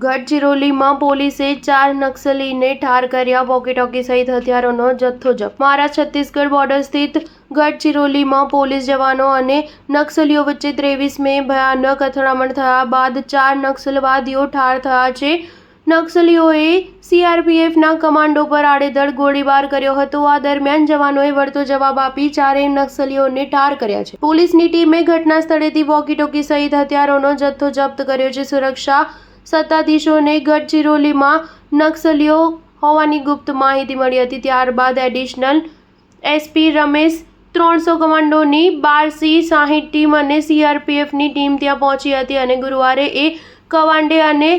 ગઢચિરોલીમાં પોલીસે 4 નક્સલીને ઠાર કર્યા. વોકી-ટોકી સહિત હથિયારોનો જથ્થો જપ્ત. મહારાષ્ટ્ર-છત્તીસગઢ બોર્ડર સ્થિત ગઢચિરોલીમાં પોલીસ જવાનો અને નક્સલીઓ વચ્ચે 23 મે ભયાનક અથડામણ થયા બાદ 4 નક્સલવાદીઓ ઠાર થયા છે. નક્સલીઓએ સીઆરપીએફના કમાન્ડો પર આડેધડ ગોળીબાર કર્યો હતો. આ દરમિયાન જવાનોએ વળતો જવાબ આપી 4 નક્સલીઓને ઠાર કર્યા છે. પોલીસની ટીમે ઘટના સ્થળેથી વોકી-ટોકી સહિત હથિયારોનો જથ્થો જપ્ત કર્યો છે. સુરક્ષા સત્તાધીશોને ગઢચિરોલીમાં નક્સલીઓ હોવાની ગુપ્ત માહિતી મળી હતી. ત્યારબાદ additional SP Ramesh 300 કમાન્ડોની 12C-60 team અને સીઆરપીએફની ટીમ ત્યાં પહોંચી હતી અને ગુરુવારે કવાંડે અને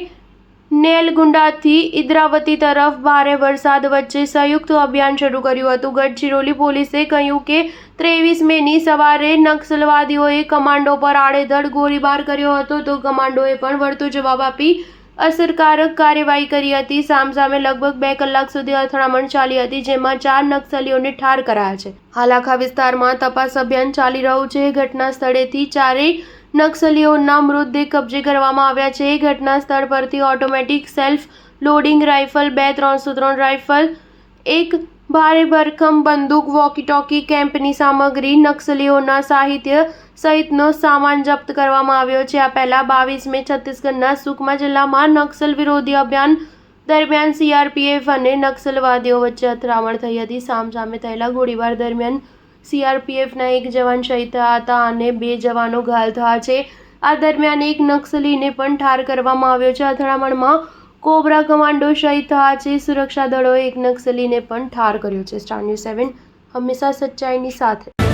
નેલગુંડાથી ઇન્દ્રાવતી તરફ ભારે વરસાદ વચ્ચે સંયુક્ત અભિયાન શરૂ કર્યું હતું. ગઢચિરોલી પોલીસે કહ્યું કે 23 મેની સવારે નક્સલવાદીઓએ કમાન્ડો પર આડેધડ ગોળીબાર કર્યો હતો તો કમાન્ડોએ પણ વળતો જવાબ આપી અસરકારક કાર્યવાહી કરી હતી. સામસામે લગભગ 2 કલાક સુધી અથડામણ ચાલી હતી, જેમાં 4 નક્સલીઓને ઠાર કરાયા છે. હાલ આખા વિસ્તારમાં તપાસ અભિયાન ચાલી રહ્યું છે. ઘટના સ્થળેથી 4 નક્સલીઓના મૃતદેહ કબજે કરવામાં આવ્યા છે. ઘટના સ્થળ પરથી automatic self loading rifle, 2 303 rifle, 1 ભારે ભરખમ બંદૂક, વોકી-ટોકી, કેમ્પની સામગ્રી, નક્સલીઓના સાહિત્ય સહિતનો સામાન જપ્ત કરવામાં આવ્યો છે. આ પહેલા 22 મે છત્તીસગઢના સુકમા જિલ્લામાં નક્સલ વિરોધી અભિયાન દરમિયાન સીઆરપીએફ અને નક્સલવાદીઓ વચ્ચે અથડામણ થઈ હતી. સામસામે થયેલા ગોળીબાર દરમિયાન સીઆરપીએફના 1 જવાન શહીદ થયા હતા અને 2 જવાનો ઘાયલ થયા છે. આ દરમિયાન 1 નક્સલીને પણ ઠાર કરવામાં આવ્યો છે. અથડામણમાં કોબરા કમાન્ડો શહીદ થયા છે. સુરક્ષા દળોએ 1 નક્સલીને પણ ઠાર કર્યો છે. સ્ટાર ન્યૂઝ 7 હંમેશા સચ્ચાઈની સાથે.